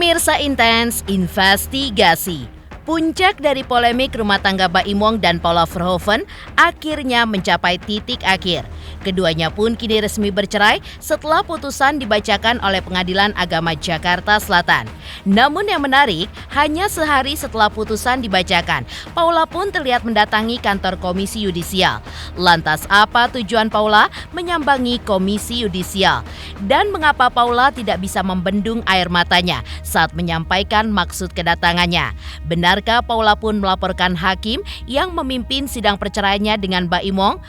Pemirsa Intens Investigasi. Puncak dari polemik rumah tangga Baim Wong dan Paula Verhoeven akhirnya mencapai titik akhir. Keduanya pun kini resmi bercerai setelah putusan dibacakan oleh Pengadilan Agama Jakarta Selatan. Namun yang menarik, hanya sehari setelah putusan dibacakan, Paula pun terlihat mendatangi kantor Komisi Yudisial. Lantas apa tujuan Paula menyambangi Komisi Yudisial? Dan mengapa Paula tidak bisa membendung air matanya saat menyampaikan maksud kedatangannya? Benarkah Paula pun melaporkan hakim yang memimpin sidang perceraiannya dengan Baim Wong?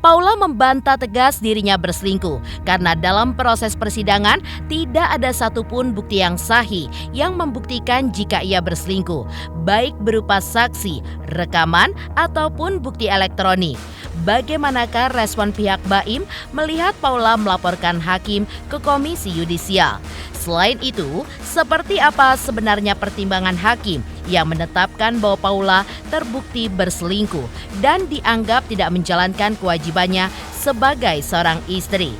Paula membantah tegas dirinya berselingkuh karena dalam proses persidangan tidak ada satupun bukti yang sahih yang membuktikan jika ia berselingkuh, baik berupa saksi, rekaman, ataupun bukti elektronik. Bagaimanakah respon pihak Baim melihat Paula melaporkan hakim ke Komisi Yudisial? Selain itu, seperti apa sebenarnya pertimbangan hakim yang menetapkan bahwa Paula terbukti berselingkuh dan dianggap tidak menjalankan kewajibannya sebagai seorang istri?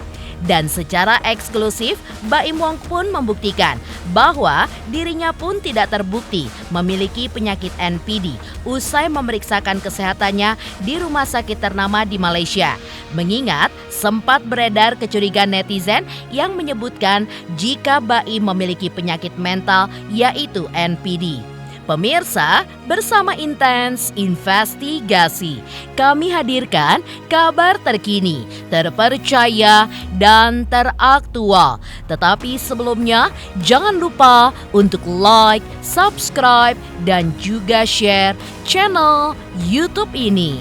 Dan secara eksklusif, Baim Wong pun membuktikan bahwa dirinya pun tidak terbukti memiliki penyakit NPD usai memeriksakan kesehatannya di rumah sakit ternama di Malaysia. Mengingat sempat beredar kecurigaan netizen yang menyebutkan jika Baim memiliki penyakit mental yaitu NPD. Pemirsa, bersama Intens Investigasi, kami hadirkan kabar terkini, terpercaya, dan teraktual. Tetapi sebelumnya, jangan lupa untuk like, subscribe, dan juga share channel YouTube ini.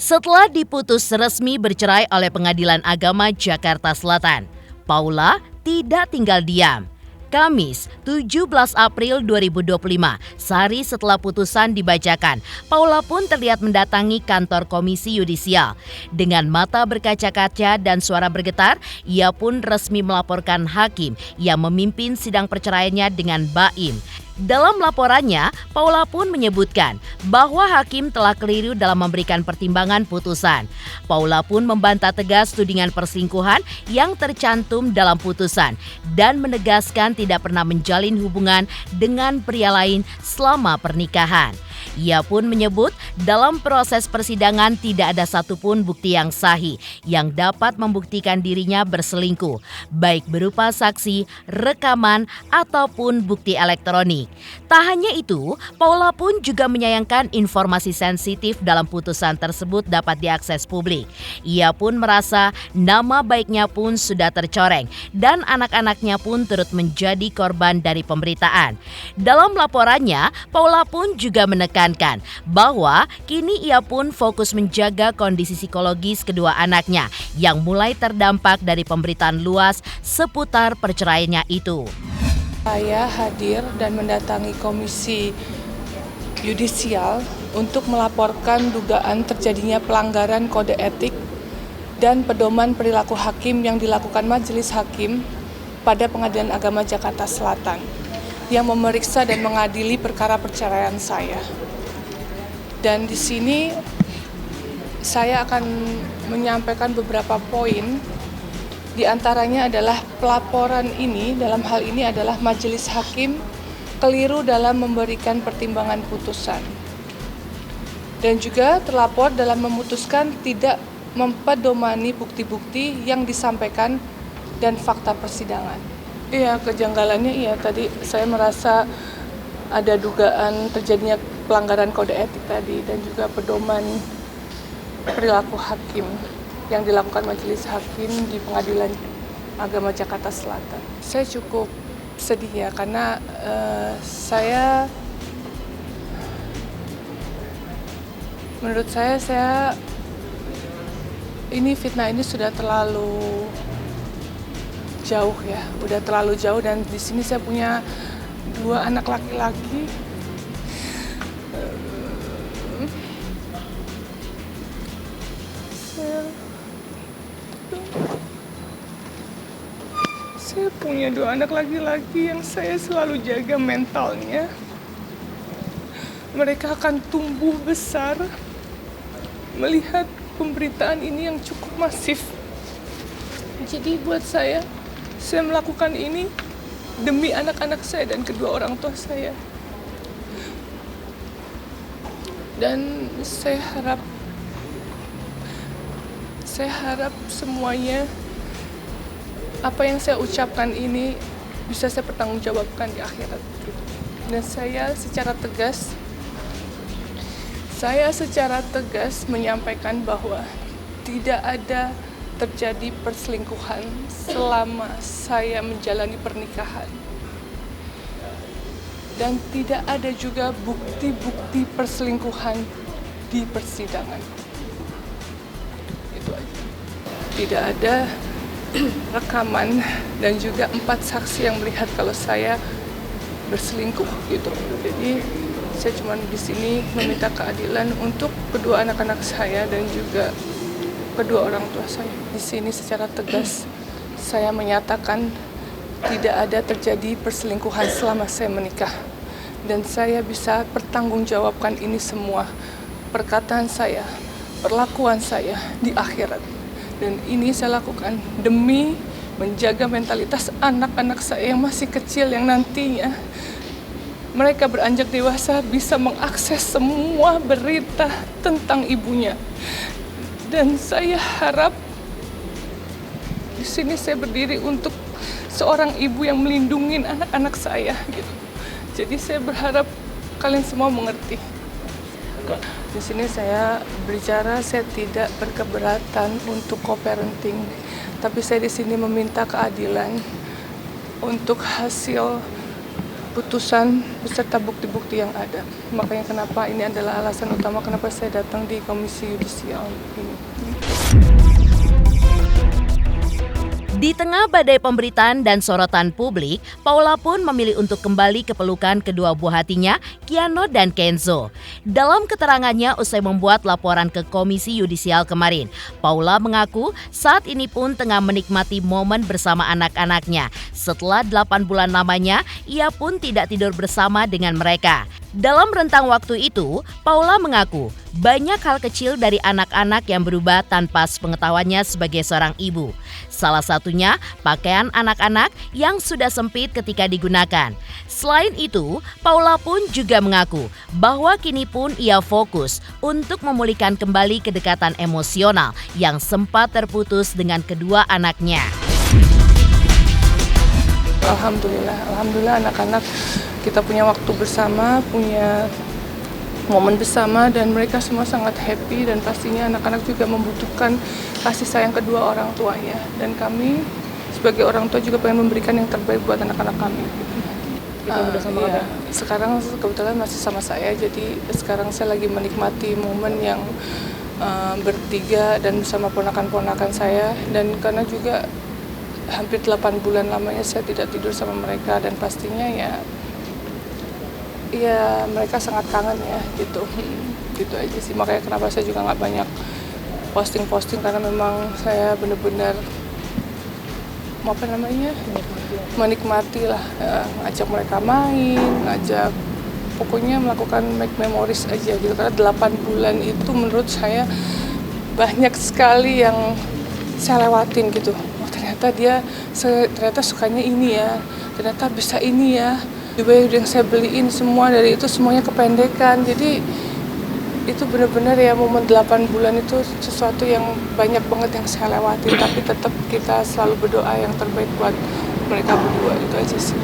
Setelah diputus resmi bercerai oleh Pengadilan Agama Jakarta Selatan, Paula tidak tinggal diam. Kamis, 17 April 2025, sehari setelah putusan dibacakan, Paula pun terlihat mendatangi kantor Komisi Yudisial. Dengan mata berkaca-kaca dan suara bergetar, ia pun resmi melaporkan hakim yang memimpin sidang perceraiannya dengan Baim. Dalam laporannya, Paula pun menyebutkan bahwa hakim telah keliru dalam memberikan pertimbangan putusan. Paula pun membantah tegas tudingan perselingkuhan yang tercantum dalam putusan dan menegaskan tidak pernah menjalin hubungan dengan pria lain selama pernikahan. Ia pun menyebut dalam proses persidangan tidak ada satupun bukti yang sahih yang dapat membuktikan dirinya berselingkuh, baik berupa saksi, rekaman, ataupun bukti elektronik. Tak hanya itu, Paula pun juga menyayangkan informasi sensitif dalam putusan tersebut dapat diakses publik. Ia pun merasa nama baiknya pun sudah tercoreng dan anak-anaknya pun turut menjadi korban dari pemberitaan. Dalam laporannya, Paula pun juga menekankan bahwa kini ia pun fokus menjaga kondisi psikologis kedua anaknya yang mulai terdampak dari pemberitaan luas seputar perceraiannya itu. Saya hadir dan mendatangi Komisi Yudisial untuk melaporkan dugaan terjadinya pelanggaran kode etik dan pedoman perilaku hakim yang dilakukan Majelis Hakim pada Pengadilan Agama Jakarta Selatan yang memeriksa dan mengadili perkara perceraian saya. Dan di sini saya akan menyampaikan beberapa poin. Di antaranya adalah pelaporan ini, dalam hal ini adalah Majelis Hakim keliru dalam memberikan pertimbangan putusan. Dan juga terlapor dalam memutuskan tidak mempedomani bukti-bukti yang disampaikan dan fakta persidangan. Iya, kejanggalannya iya, tadi saya merasa ada dugaan terjadinya pelanggaran kode etik tadi dan juga pedoman perilaku hakim yang dilakukan Majelis Hakim di Pengadilan Agama Jakarta Selatan. Saya cukup sedih ya karena menurut saya ini fitnah ini sudah terlalu jauh ya, udah terlalu jauh dan di sini saya punya 2 anak laki-laki. Saya punya 2 anak laki-laki yang saya selalu jaga mentalnya. Mereka akan tumbuh besar melihat pemberitaan ini yang cukup masif. Jadi buat saya melakukan ini demi anak-anak saya dan kedua orang tua saya. Dan saya harap semuanya apa yang saya ucapkan ini bisa saya pertanggungjawabkan di akhirat. Dan saya secara tegas menyampaikan bahwa tidak ada terjadi perselingkuhan selama saya menjalani pernikahan. Dan tidak ada juga bukti-bukti perselingkuhan di persidangan. Itu aja. Tidak ada rekaman dan juga 4 saksi yang melihat kalau saya berselingkuh gitu. Jadi saya cuma di sini meminta keadilan untuk kedua anak-anak saya dan juga kedua orang tua saya. Di sini secara tegas saya menyatakan tidak ada terjadi perselingkuhan selama saya menikah. Dan saya bisa pertanggungjawabkan ini semua, perkataan saya, perlakuan saya di akhirat. Dan ini saya lakukan demi menjaga mentalitas anak-anak saya yang masih kecil, yang nantinya mereka beranjak dewasa bisa mengakses semua berita tentang ibunya. Dan saya harap di sini saya berdiri untuk seorang ibu yang melindungi anak-anak saya gitu. Jadi saya berharap kalian semua mengerti. Di sini saya berbicara, saya tidak berkeberatan untuk co-parenting, tapi saya di sini meminta keadilan untuk hasil putusan beserta bukti-bukti yang ada. Makanya kenapa ini adalah alasan utama kenapa saya datang di Komisi Yudisial ini. Di tengah badai pemberitaan dan sorotan publik, Paula pun memilih untuk kembali ke pelukan kedua buah hatinya, Kiano dan Kenzo. Dalam keterangannya usai membuat laporan ke Komisi Yudisial kemarin, Paula mengaku saat ini pun tengah menikmati momen bersama anak-anaknya. Setelah 8 bulan lamanya, ia pun tidak tidur bersama dengan mereka. Dalam rentang waktu itu, Paula mengaku banyak hal kecil dari anak-anak yang berubah tanpa sepengetahuannya sebagai seorang ibu. Salah satunya pakaian anak-anak yang sudah sempit ketika digunakan. Selain itu, Paula pun juga mengaku bahwa kini pun ia fokus untuk memulihkan kembali kedekatan emosional yang sempat terputus dengan kedua anaknya. Alhamdulillah anak-anak kita punya waktu bersama, punya momen bersama dan mereka semua sangat happy dan pastinya anak-anak juga membutuhkan kasih sayang kedua orang tuanya dan kami sebagai orang tua juga pengen memberikan yang terbaik buat anak-anak kami. Sekarang kebetulan masih sama saya, jadi sekarang saya lagi menikmati momen yang bertiga dan bersama ponakan-ponakan saya dan karena juga hampir 8 bulan lamanya saya tidak tidur sama mereka dan pastinya ya mereka sangat kangen ya gitu aja sih, makanya kenapa saya juga nggak banyak posting karena memang saya benar-benar menikmati lah, ngajak mereka main, pokoknya melakukan make memories aja gitu karena 8 bulan itu menurut saya banyak sekali yang saya lewatin gitu. Ternyata sukanya ini ya, ternyata bisa ini ya. Juga yang saya beliin semua dari itu semuanya kependekan. Jadi itu benar-benar ya momen 8 bulan itu sesuatu yang banyak banget yang saya lewatin. Tapi tetap kita selalu berdoa yang terbaik buat mereka berdua, itu aja sih.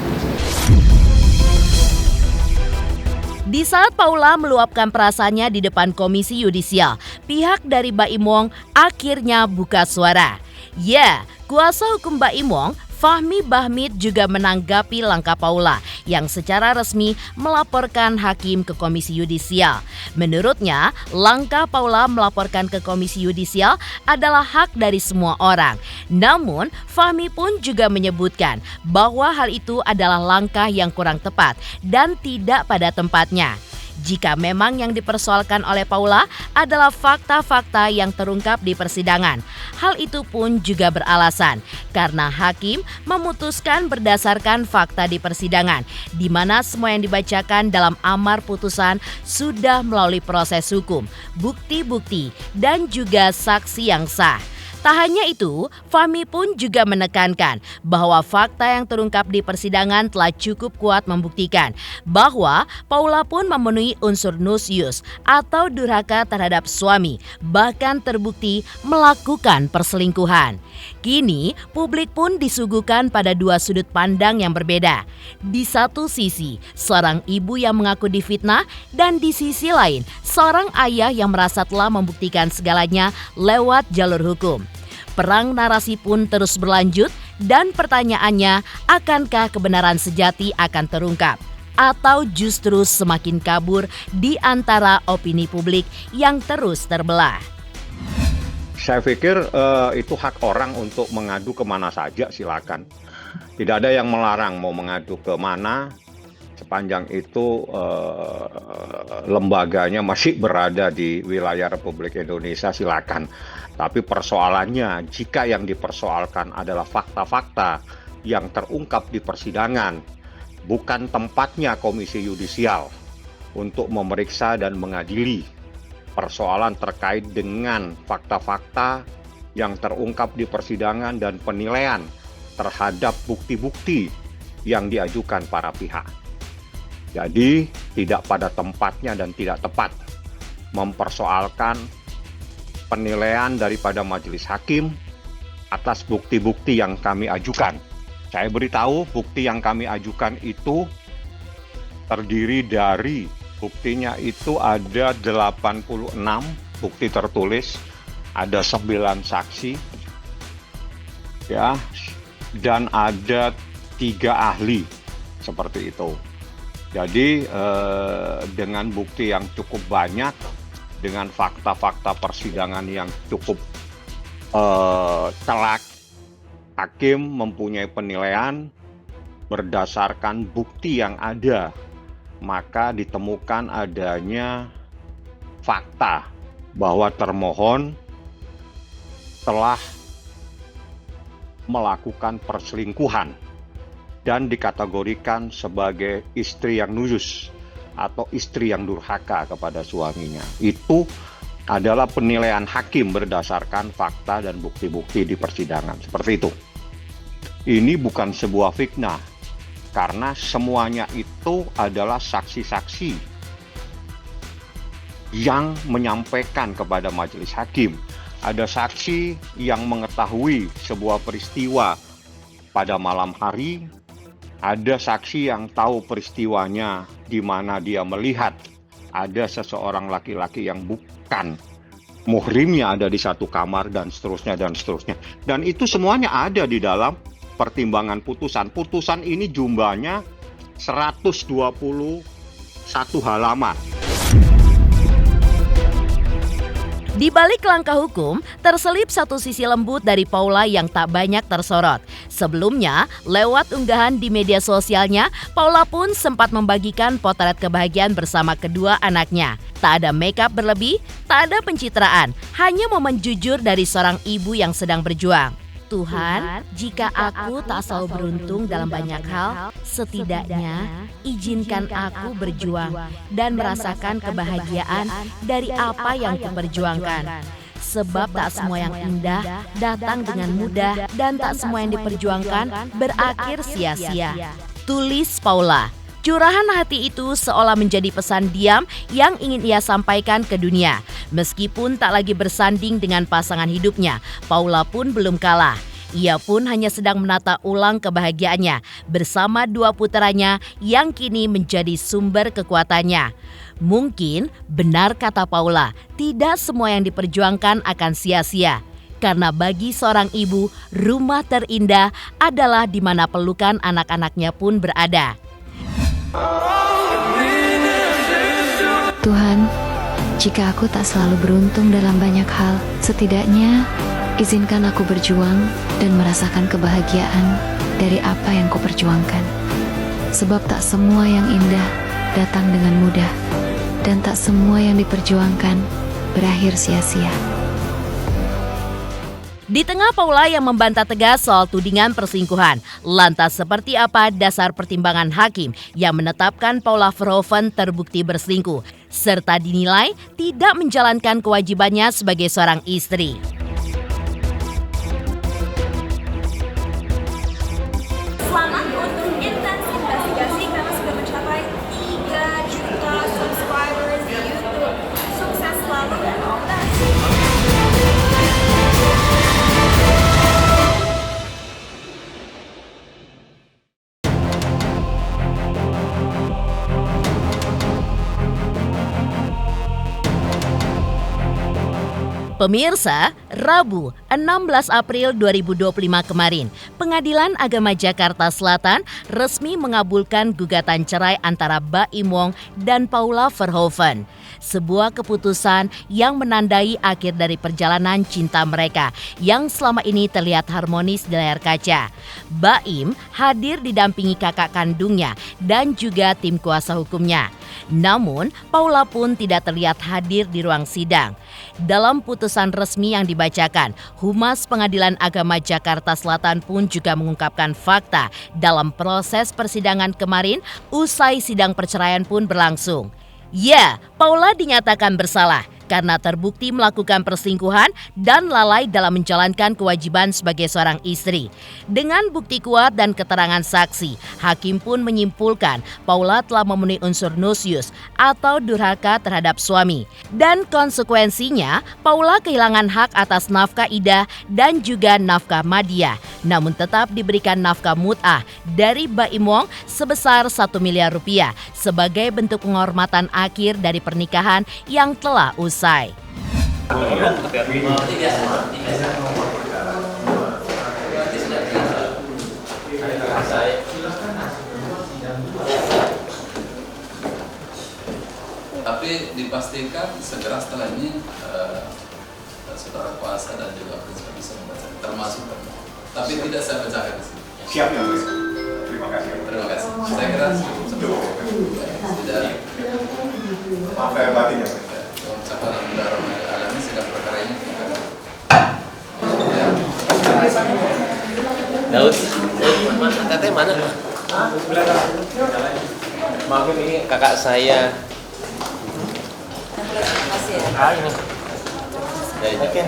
Di saat Paula meluapkan perasaannya di depan Komisi Yudisial, pihak dari Baim Wong akhirnya buka suara. Ya, kuasa hukum Baim Wong, Fahmi Bahmid juga menanggapi langkah Paula yang secara resmi melaporkan hakim ke Komisi Yudisial. Menurutnya, langkah Paula melaporkan ke Komisi Yudisial adalah hak dari semua orang. Namun, Fahmi pun juga menyebutkan bahwa hal itu adalah langkah yang kurang tepat dan tidak pada tempatnya. jika memang yang dipersoalkan oleh Paula adalah fakta-fakta yang terungkap di persidangan. Hal itu pun juga beralasan karena hakim memutuskan berdasarkan fakta di persidangan, di mana semua yang dibacakan dalam amar putusan sudah melalui proses hukum, bukti-bukti, dan juga saksi yang sah. Tak hanya itu, Fahmi pun juga menekankan bahwa fakta yang terungkap di persidangan telah cukup kuat membuktikan bahwa Paula pun memenuhi unsur nusyus atau durhaka terhadap suami, bahkan terbukti melakukan perselingkuhan. Kini, publik pun disuguhkan pada dua sudut pandang yang berbeda. Di satu sisi, seorang ibu yang mengaku difitnah, dan di sisi lain, seorang ayah yang merasa telah membuktikan segalanya lewat jalur hukum. Perang narasi pun terus berlanjut dan pertanyaannya, akankah kebenaran sejati akan terungkap? Atau justru semakin kabur di antara opini publik yang terus terbelah? Saya pikir itu hak orang untuk mengadu kemana saja, silakan. Tidak ada yang melarang mau mengadu ke mana, sepanjang itu lembaganya masih berada di wilayah Republik Indonesia, silakan. Tapi persoalannya, jika yang dipersoalkan adalah fakta-fakta yang terungkap di persidangan, bukan tempatnya Komisi Yudisial untuk memeriksa dan mengadili persoalan terkait dengan fakta-fakta yang terungkap di persidangan dan penilaian terhadap bukti-bukti yang diajukan para pihak. Jadi tidak pada tempatnya dan tidak tepat mempersoalkan penilaian daripada majelis hakim atas bukti-bukti yang kami ajukan. Saya beritahu bukti yang kami ajukan itu terdiri dari, buktinya itu ada 86 bukti tertulis, ada 9 saksi, ya, dan ada 3 ahli, seperti itu. Jadi dengan bukti yang cukup banyak, dengan fakta-fakta persidangan yang cukup telak, hakim mempunyai penilaian berdasarkan bukti yang ada, maka ditemukan adanya fakta bahwa termohon telah melakukan perselingkuhan dan dikategorikan sebagai istri yang nusyus atau istri yang durhaka kepada suaminya. Itu adalah penilaian hakim berdasarkan fakta dan bukti-bukti di persidangan. Seperti itu. Ini bukan sebuah fitnah, karena semuanya itu adalah saksi-saksi yang menyampaikan kepada majelis hakim. Ada saksi yang mengetahui sebuah peristiwa pada malam hari, ada saksi yang tahu peristiwanya di mana dia melihat ada seseorang laki-laki yang bukan muhrimnya ada di satu kamar, dan seterusnya dan seterusnya. Dan itu semuanya ada di dalam pertimbangan putusan. Putusan ini jumlahnya 121 halaman. Di balik langkah hukum, terselip satu sisi lembut dari Paula yang tak banyak tersorot. Sebelumnya, lewat unggahan di media sosialnya, Paula pun sempat membagikan potret kebahagiaan bersama kedua anaknya. Tak ada makeup berlebih, tak ada pencitraan, hanya momen jujur dari seorang ibu yang sedang berjuang. Tuhan, jika aku tak selalu beruntung dalam banyak hal, setidaknya izinkan aku berjuang dan merasakan kebahagiaan dari apa yang kuperjuangkan. Sebab tak semua yang indah datang dengan mudah, dan tak semua yang diperjuangkan berakhir sia-sia. Tulis Paula. Curahan hati itu seolah menjadi pesan diam yang ingin ia sampaikan ke dunia. Meskipun tak lagi bersanding dengan pasangan hidupnya, Paula pun belum kalah. Ia pun hanya sedang menata ulang kebahagiaannya bersama dua puteranya yang kini menjadi sumber kekuatannya. Mungkin benar kata Paula, tidak semua yang diperjuangkan akan sia-sia. Karena bagi seorang ibu, rumah terindah adalah di mana pelukan anak-anaknya pun berada. Tuhan, jika aku tak selalu beruntung dalam banyak hal, setidaknya izinkan aku berjuang dan merasakan kebahagiaan dari apa yang Kau perjuangkan. Sebab tak semua yang indah datang dengan mudah, dan tak semua yang diperjuangkan berakhir sia-sia. Di tengah Paula yang membantah tegas soal tudingan perselingkuhan, lantas seperti apa dasar pertimbangan hakim yang menetapkan Paula Verhoeven terbukti berselingkuh, serta dinilai tidak menjalankan kewajibannya sebagai seorang istri? Selamat untuk intens investigasi karena sudah mencapai 3 juta subscribers di YouTube. Sukses selalu dan all the best. Pemirsa, Rabu 16 April 2025 kemarin, Pengadilan Agama Jakarta Selatan resmi mengabulkan gugatan cerai antara Baim Wong dan Paula Verhoeven. Sebuah keputusan yang menandai akhir dari perjalanan cinta mereka yang selama ini terlihat harmonis di layar kaca. Baim hadir didampingi kakak kandungnya dan juga tim kuasa hukumnya. Namun, Paula pun tidak terlihat hadir di ruang sidang. Dalam putusan resmi yang dibacakan, Humas Pengadilan Agama Jakarta Selatan pun juga mengungkapkan fakta dalam proses persidangan kemarin usai sidang perceraian pun berlangsung. Ya, Paula dinyatakan bersalah karena terbukti melakukan perselingkuhan dan lalai dalam menjalankan kewajiban sebagai seorang istri. Dengan bukti kuat dan keterangan saksi, hakim pun menyimpulkan Paula telah memenuhi unsur nusyus atau durhaka terhadap suami. Dan konsekuensinya, Paula kehilangan hak atas nafkah idah dan juga nafkah madiah. Namun tetap diberikan nafkah mut'ah dari Baim Wong sebesar 1 miliar rupiah sebagai bentuk penghormatan akhir dari pernikahan yang telah usai. Tapi dipastikan segera setelah ini saudara kuasa dan juga prinsip bisa membaca termasuk tapi tidak saya bacakan di sini. Siap ya, Mas. Terima kasih. Terima kasih. Saya kira cukup. Tidak. Maaf ya batin ya. Ucapan alami sidang perkara ini. Daud, kakaknya mana? Maaf ini kakak saya. Oke.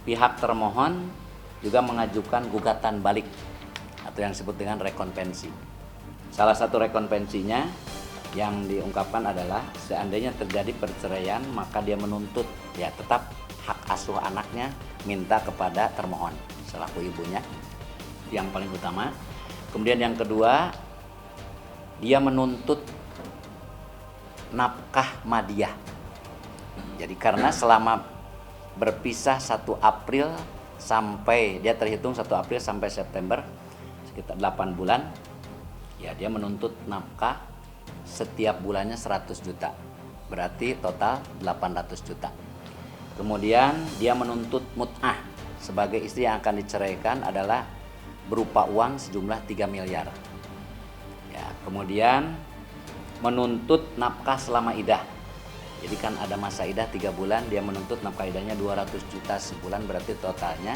Pihak termohon juga mengajukan gugatan balik atau yang disebut dengan rekonvensi. Salah satu rekonvensinya yang diungkapkan adalah seandainya terjadi perceraian maka dia menuntut ya tetap hak asuh anaknya minta kepada termohon selaku ibunya yang paling utama. Kemudian yang kedua dia menuntut nafkah madiah. Jadi karena selama berpisah 1 April sampai dia terhitung 1 April sampai September sekitar 8 bulan ya dia menuntut nafkah setiap bulannya 100 juta. Berarti total 800 juta. Kemudian dia menuntut mut'ah sebagai istri yang akan diceraikan adalah berupa uang sejumlah 3 miliar. Ya, kemudian menuntut nafkah selama idah. Jadi kan ada masa idah 3 bulan, dia menuntut nafkah idahnya 200 juta sebulan, berarti totalnya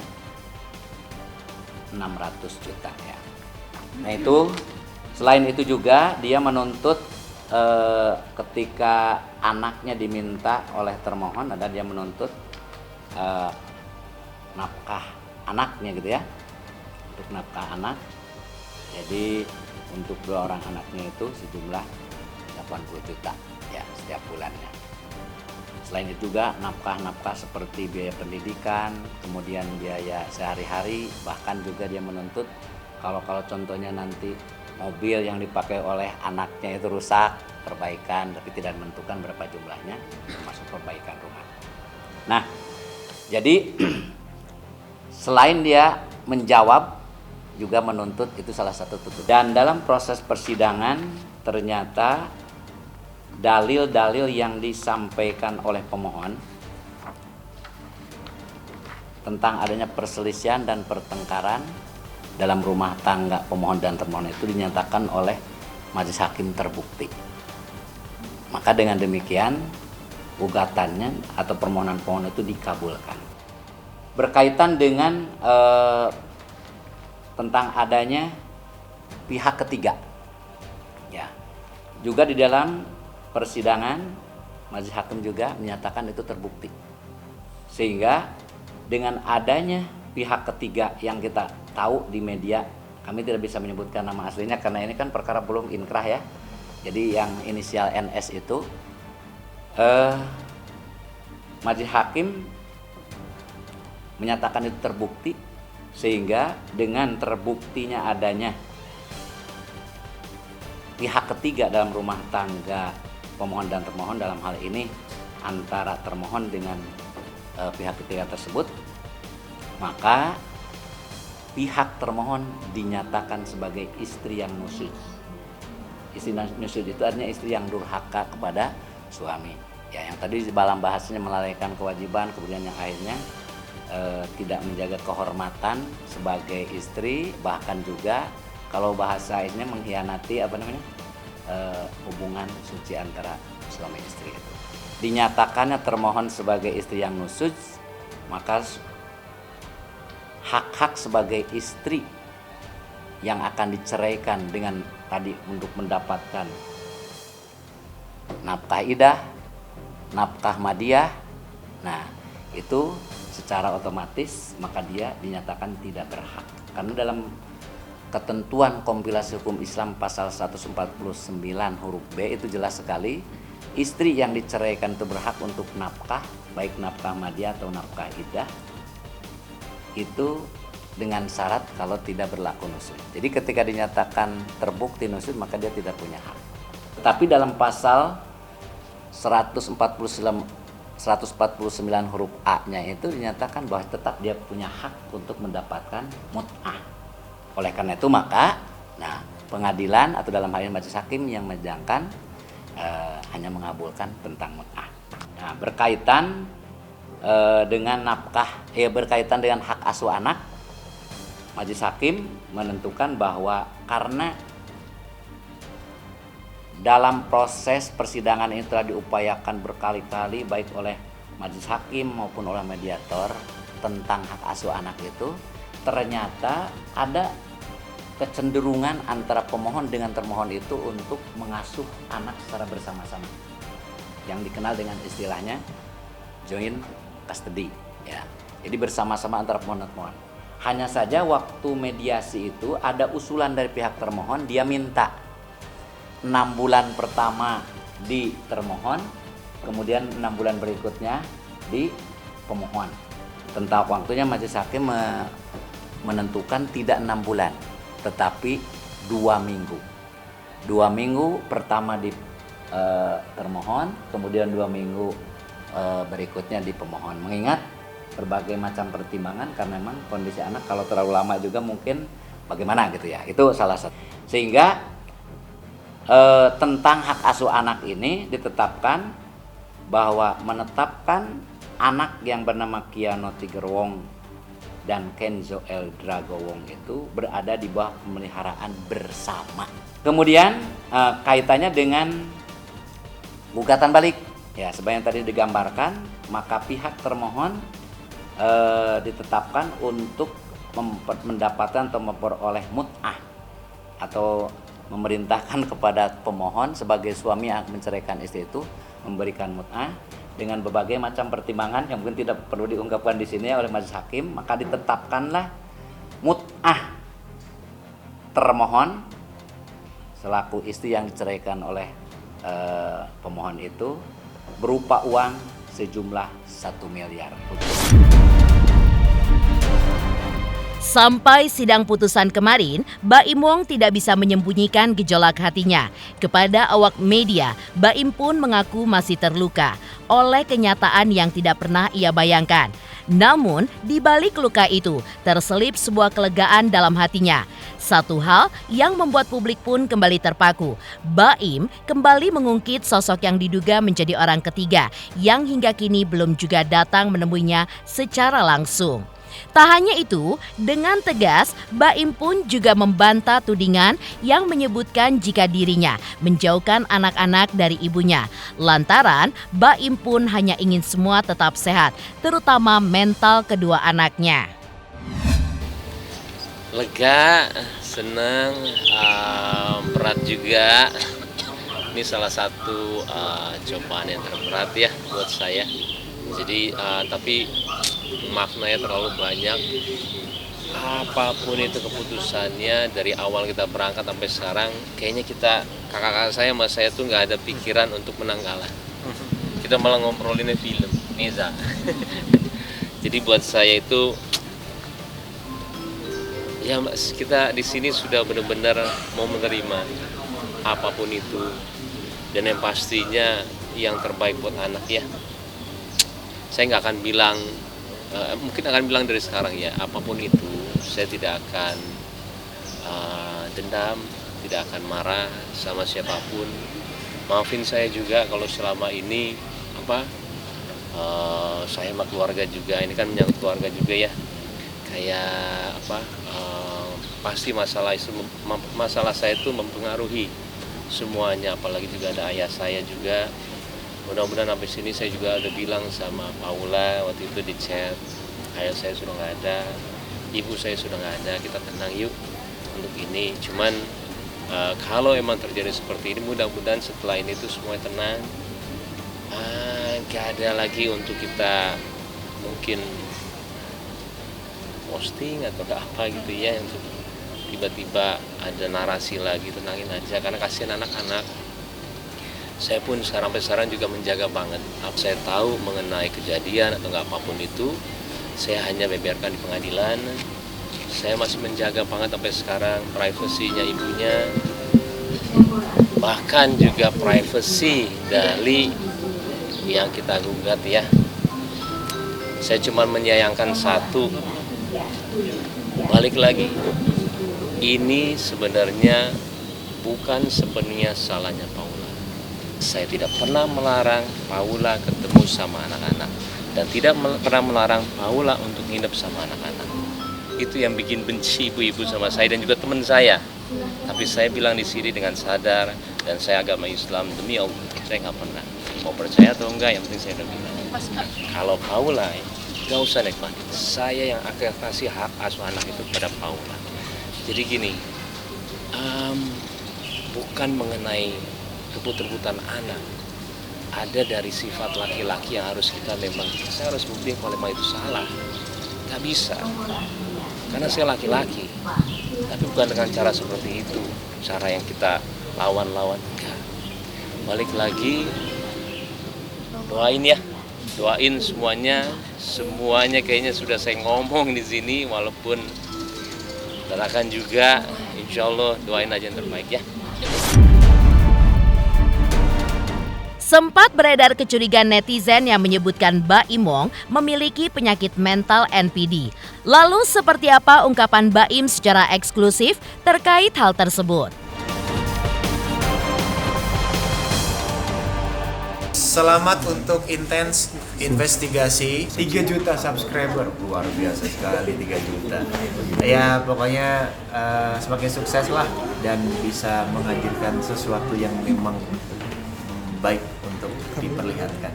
600 juta ya. Nah itu, selain itu juga dia menuntut ketika anaknya diminta oleh termohon, ada dia menuntut nafkah anaknya gitu ya, untuk nafkah anak. Jadi untuk 2 orang anaknya itu sejumlah 80 juta ya setiap bulannya. Selain itu juga nafkah-nafkah seperti biaya pendidikan, kemudian biaya sehari-hari, bahkan juga dia menuntut kalau contohnya nanti mobil yang dipakai oleh anaknya itu rusak, perbaikan, tapi tidak menentukan berapa jumlahnya, termasuk perbaikan rumah. Nah, jadi selain dia menjawab, juga menuntut, itu salah satu tuntutan. Dan dalam proses persidangan ternyata dalil-dalil yang disampaikan oleh pemohon tentang adanya perselisihan dan pertengkaran dalam rumah tangga pemohon dan termohon itu dinyatakan oleh majelis hakim terbukti. Maka dengan demikian gugatannya atau permohonan itu dikabulkan. Berkaitan dengan tentang adanya pihak ketiga, ya, juga di dalam persidangan majelis hakim juga menyatakan itu terbukti, sehingga dengan adanya pihak ketiga yang kita tahu di media, kami tidak bisa menyebutkan nama aslinya karena ini kan perkara belum inkrah ya. Jadi yang inisial NS itu majelis hakim menyatakan itu terbukti, sehingga dengan terbuktinya adanya pihak ketiga dalam rumah tangga pemohon dan termohon, dalam hal ini antara termohon dengan pihak ketiga tersebut, maka pihak termohon dinyatakan sebagai istri yang nusyuz. Istri nusyuz itu artinya istri yang durhaka kepada suami. Ya, yang tadi dalam bahasanya melalaikan kewajiban, kemudian yang akhirnya tidak menjaga kehormatan sebagai istri, bahkan juga kalau bahasa ini mengkhianati hubungan suci antara suami istri itu. Dinyatakannya termohon sebagai istri yang nusyuz, maka hak-hak sebagai istri yang akan diceraikan dengan tadi untuk mendapatkan nafkah idah, nafkah madiah, nah itu secara otomatis maka dia dinyatakan tidak berhak. Karena dalam ketentuan kompilasi hukum Islam pasal 149 huruf B itu jelas sekali, istri yang diceraikan itu berhak untuk nafkah, baik nafkah madiah atau nafkah idah, itu dengan syarat kalau tidak berlaku nusyuz. Jadi ketika dinyatakan terbukti nusyuz maka dia tidak punya hak. Tapi dalam pasal 149 huruf A-nya itu dinyatakan bahwa tetap dia punya hak untuk mendapatkan mut'ah. Oleh karena itu maka pengadilan atau dalam hal ini majelis hakim yang menjangkan hanya mengabulkan tentang mut'ah. Nah, berkaitan dengan nafkah, berkaitan dengan hak asuh anak, majelis hakim menentukan bahwa karena dalam proses persidangan ini telah diupayakan berkali-kali baik oleh majelis hakim maupun oleh mediator tentang hak asuh anak itu, ternyata ada kecenderungan antara pemohon dengan termohon itu untuk mengasuh anak secara bersama-sama, yang dikenal dengan istilahnya joint custody, ya. Jadi bersama-sama antara pemohon dan termohon. Hanya saja waktu mediasi itu ada usulan dari pihak termohon, dia minta 6 bulan pertama di termohon, kemudian 6 bulan berikutnya di pemohon. Tentang waktunya majelis hakim menentukan tidak 6 bulan, tetapi 2 minggu. 2 minggu pertama di termohon, kemudian 2 minggu berikutnya di pemohon. Mengingat berbagai macam pertimbangan, karena memang kondisi anak kalau terlalu lama juga mungkin bagaimana gitu ya. Itu salah satu. Sehingga tentang hak asuh anak ini ditetapkan bahwa menetapkan anak yang bernama Kiano Tigerwong dan Kenzo El Dragowong itu berada di bawah pemeliharaan bersama. Kemudian kaitannya dengan gugatan balik, ya seperti yang tadi digambarkan, maka pihak termohon ditetapkan untuk mendapatkan atau memperoleh mut'ah atau memerintahkan kepada pemohon sebagai suami yang menceraikan istri itu memberikan mut'ah dengan berbagai macam pertimbangan yang mungkin tidak perlu diungkapkan di sini oleh majelis hakim. Maka ditetapkanlah mut'ah termohon selaku istri yang diceraikan oleh pemohon itu berupa uang sejumlah 1 miliar rupiah. Sampai sidang putusan kemarin, Baim Wong tidak bisa menyembunyikan gejolak hatinya. Kepada awak media, Baim pun mengaku masih terluka oleh kenyataan yang tidak pernah ia bayangkan. Namun, di balik luka itu, terselip sebuah kelegaan dalam hatinya. Satu hal yang membuat publik pun kembali terpaku. Baim kembali mengungkit sosok yang diduga menjadi orang ketiga yang hingga kini belum juga datang menemuinya secara langsung. Tak hanya itu, dengan tegas, Baim pun juga membantah tudingan yang menyebutkan jika dirinya menjauhkan anak-anak dari ibunya. Lantaran, Baim pun hanya ingin semua tetap sehat, terutama mental kedua anaknya. Lega, senang, berat juga. Ini salah satu cobaan yang terberat ya buat saya. Jadi tapi maknanya terlalu banyak. Apapun itu keputusannya dari awal kita berangkat sampai sekarang, kayaknya kakak-kakak saya sama saya tuh nggak ada pikiran untuk menang kalah. Kita malah ngomongin film, Niza. Jadi buat saya itu ya kita di sini sudah benar-benar mau menerima apapun itu, dan yang pastinya yang terbaik buat anak ya. Saya nggak akan bilang, mungkin akan bilang dari sekarang ya, apapun itu saya tidak akan dendam, tidak akan marah sama siapapun. Maafin saya juga kalau selama ini saya sama keluarga juga, ini kan menyangkut keluarga juga ya, kayak pasti masalah saya itu mempengaruhi semuanya, apalagi juga ada ayah saya juga. Mudah-mudahan sampai sini saya juga udah bilang sama Paula waktu itu di chat, ayah saya sudah nggak ada, ibu saya sudah nggak ada, kita tenang yuk untuk ini. Cuman kalau emang terjadi seperti ini, mudah-mudahan setelah ini tuh semua tenang, nggak ada lagi untuk kita mungkin posting atau apa gitu ya, untuk tiba-tiba ada narasi lagi. Tenangin aja, karena kasihan anak-anak. Saya pun sampai sekarang juga menjaga banget. Apa saya tahu mengenai kejadian atau nggak apapun itu, saya hanya membiarkan di pengadilan. Saya masih menjaga banget sampai sekarang privasinya ibunya, bahkan juga privasi dari yang kita gugat ya. Saya cuma menyayangkan satu, balik lagi, ini sebenarnya bukan sepenuhnya salahnya Paula. Saya tidak pernah melarang Paula ketemu sama anak-anak, dan tidak pernah melarang Paula untuk nginep sama anak-anak. Itu yang bikin benci ibu-ibu sama saya dan juga teman saya. Tapi saya bilang di sini dengan sadar, dan saya agama Islam, demi Allah saya nggak pernah. Mau percaya atau enggak, yang penting saya udah bilang. Kalau Paula, nggak usah nikmatin. Saya yang akan kasih hak asuh anak itu pada Paula. Jadi gini, bukan mengenai rebut-rebutan anak, ada dari sifat laki-laki yang harus kita saya harus buktiin kalau memang itu salah. Gak bisa, karena saya laki-laki, tapi bukan dengan cara seperti itu, cara yang kita lawan-lawan. Enggak. Balik lagi, doain ya, doain semuanya kayaknya sudah saya ngomong di sini, walaupun doakan juga, insya Allah doain aja yang terbaik ya. Sempat beredar kecurigaan netizen yang menyebutkan Baim Wong memiliki penyakit mental NPD. Lalu seperti apa ungkapan Baim secara eksklusif terkait hal tersebut? Selamat untuk intens investigasi 3 juta subscriber, luar biasa sekali 3 juta. Ya pokoknya semakin sukses lah dan bisa menghadirkan sesuatu yang memang baik untuk diperlihatkan.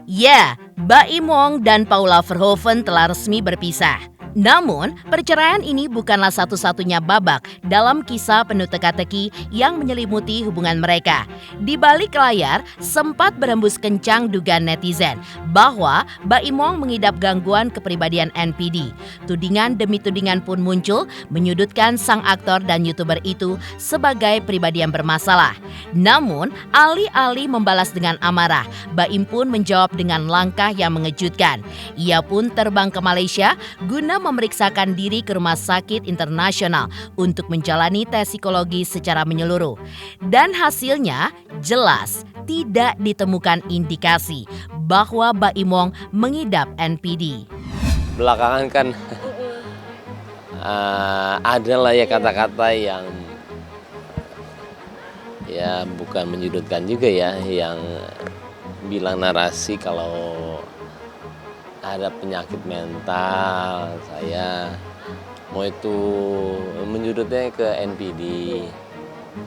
Ya, Baim Wong dan Paula Verhoeven telah resmi berpisah. Namun, perceraian ini bukanlah satu-satunya babak dalam kisah penuh teka-teki yang menyelimuti hubungan mereka. Di balik layar, sempat berembus kencang dugaan netizen bahwa Baim Wong mengidap gangguan kepribadian NPD. Tudingan demi tudingan pun muncul menyudutkan sang aktor dan YouTuber itu sebagai pribadi yang bermasalah. Namun, alih-alih membalas dengan amarah, Baim pun menjawab dengan langkah yang mengejutkan. Ia pun terbang ke Malaysia guna memeriksakan diri ke rumah sakit internasional untuk menjalani tes psikologi secara menyeluruh. Dan hasilnya jelas tidak ditemukan indikasi bahwa Baim Wong mengidap NPD. Belakangan kan adalah ya kata-kata yang ya bukan menyudutkan juga ya, yang bilang narasi kalau ada penyakit mental saya, mau itu menyudutnya ke NPD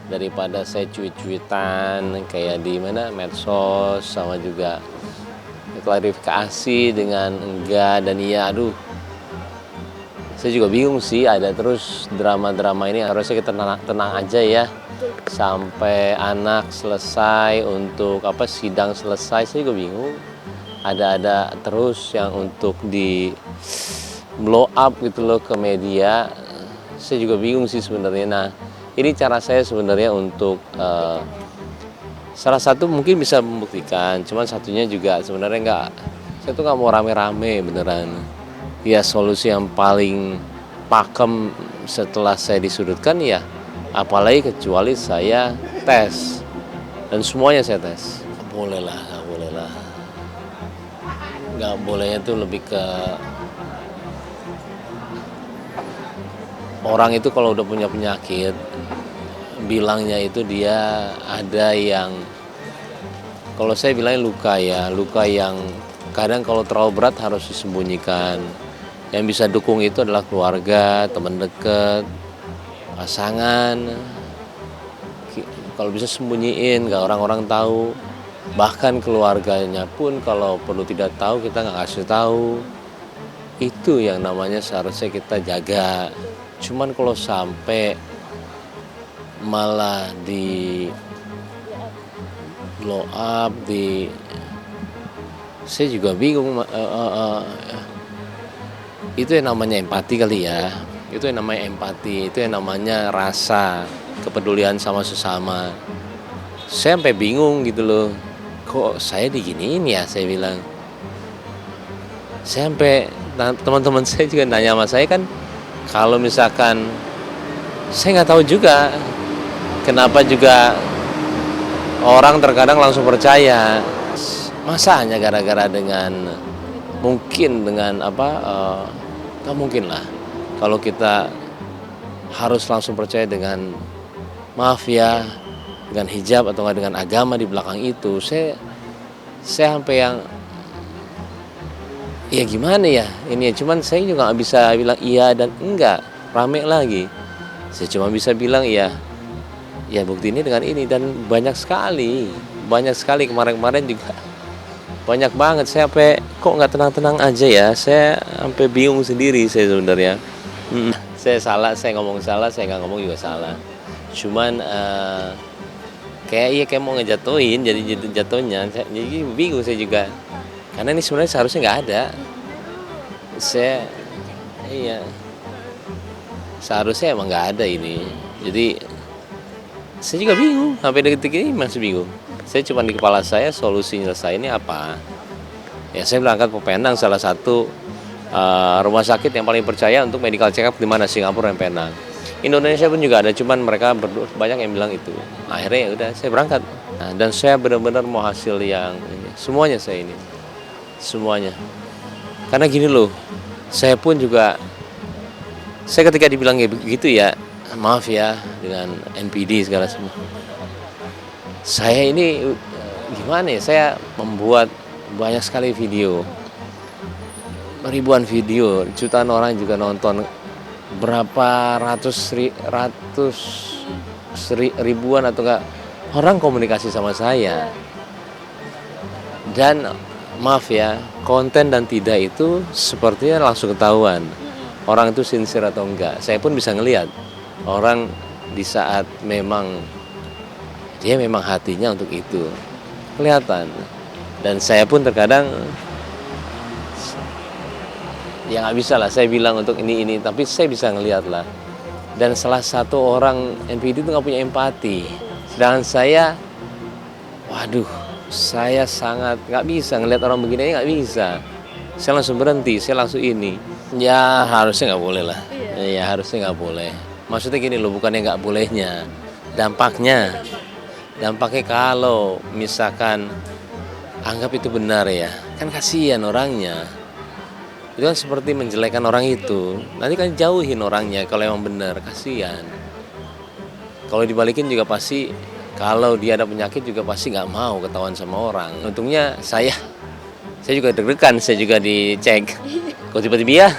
daripada saya cuit-cuitan kayak di mana medsos, sama juga klarifikasi dengan enggak dan iya. Aduh, saya juga bingung sih, ada terus drama-drama ini. Harusnya kita tenang aja ya sampai anak selesai, untuk sidang selesai. Saya juga bingung, ada terus yang untuk di blow up gitu loh ke media. Saya juga bingung sih sebenarnya. Nah, ini cara saya sebenarnya untuk salah satu mungkin bisa membuktikan, cuman satunya juga sebenarnya enggak. Saya tuh nggak mau rame-rame beneran. Ya solusi yang paling pakem setelah saya disudutkan ya, apalagi kecuali saya tes dan semuanya saya tes. Boleh lah, nggak bolehnya tuh lebih ke orang itu kalau udah punya penyakit, bilangnya itu dia ada yang, kalau saya bilangnya luka yang kadang kalau terlalu berat harus disembunyikan. Yang bisa dukung itu adalah keluarga, teman dekat, pasangan. Kalau bisa sembunyiin, gak orang-orang tahu. Bahkan keluarganya pun kalau perlu tidak tahu, kita nggak kasih tahu. Itu yang namanya seharusnya kita jaga. Cuman kalau sampai malah di blow up, saya juga bingung. Itu yang namanya empati kali ya. Itu yang namanya empati, itu yang namanya rasa kepedulian sama sesama. Saya sampai bingung gitu loh, kok saya diginiin ya, saya bilang. Saya sampai teman-teman saya juga nanya sama saya kan, kalau misalkan saya nggak tahu juga kenapa juga orang terkadang langsung percaya. Masa hanya gara-gara dengan mungkin dengan nggak mungkin lah kalau kita harus langsung percaya dengan, maaf ya, dengan hijab atau nggak dengan agama di belakang itu. Saya sampai yang ya gimana ya ini ya, cuman saya juga nggak bisa bilang iya dan enggak, rame lagi. Saya cuma bisa bilang ya bukti ini dengan ini, dan banyak sekali kemarin juga banyak banget. Saya sampai kok nggak tenang-tenang aja ya, saya sampai bingung sendiri saya sebenarnya. Saya salah, saya ngomong salah, saya nggak ngomong juga salah. Cuman kayak mau ngejatuhin, jadi jatuhnya jadi bingung saya juga. Karena ini sebenarnya seharusnya nggak ada. Seharusnya emang nggak ada ini. Jadi saya juga bingung, sampai detik ini masih bingung. Saya cuma di kepala saya solusi nyelesainnya apa. Ya saya berangkat ke Penang, salah satu rumah sakit yang paling percaya untuk medical check up di mana, Singapura dan Penang. Indonesia pun juga ada, cuman mereka banyak yang bilang itu. Akhirnya ya udah saya berangkat. Nah, dan saya benar-benar mau hasil yang ini. Semuanya karena gini loh, saya pun juga, saya ketika dibilang kayak begitu ya, maaf ya, dengan NPD segala semua, saya ini gimana ya, saya membuat banyak sekali video, ribuan video, jutaan orang juga nonton, berapa ribuan atau enggak orang komunikasi sama saya. Dan maaf ya, konten dan tidak itu sepertinya langsung ketahuan orang itu sincere atau enggak. Saya pun bisa ngelihat orang di saat memang dia memang hatinya untuk itu, kelihatan. Dan saya pun terkadang ya nggak bisa lah saya bilang untuk ini, tapi saya bisa ngelihat lah. Dan salah satu orang NPD itu nggak punya empati, sedangkan saya, waduh, saya sangat nggak bisa ngelihat orang begini, nggak bisa. Saya langsung berhenti, saya langsung ini. Ya harusnya nggak boleh lah. Ya harusnya nggak boleh. Maksudnya gini loh, bukannya nggak bolehnya, dampaknya kalau misalkan anggap itu benar ya, kan kasihan orangnya. itu kan seperti menjelekkan orang itu. Nanti kan jauhin orangnya kalau emang benar, kasihan. Kalau dibalikin juga pasti, kalau dia ada penyakit juga pasti nggak mau ketahuan sama orang. Untungnya saya juga deg-degan, saya juga dicek. Kok tiba-tiba ya?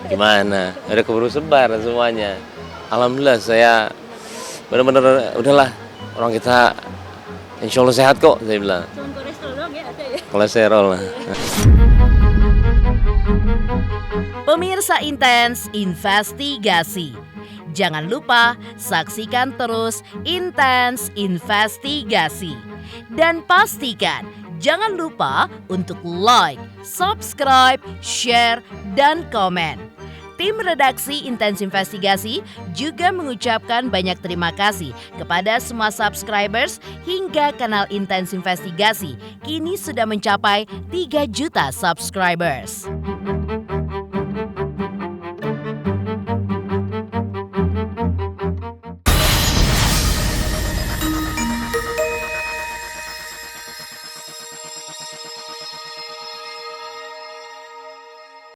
Gimana? Ada keburu sebar semuanya. Alhamdulillah saya benar-benar udahlah, orang kita insya Allah sehat kok, saya bilang. Cuma kolesterol doang ya ada ya? Kolesterol lah. Pemirsa Intens Investigasi, jangan lupa saksikan terus Intens Investigasi. Dan pastikan jangan lupa untuk like, subscribe, share, dan komen. Tim redaksi Intens Investigasi juga mengucapkan banyak terima kasih kepada semua subscribers hingga kanal Intens Investigasi kini sudah mencapai 3 juta subscribers.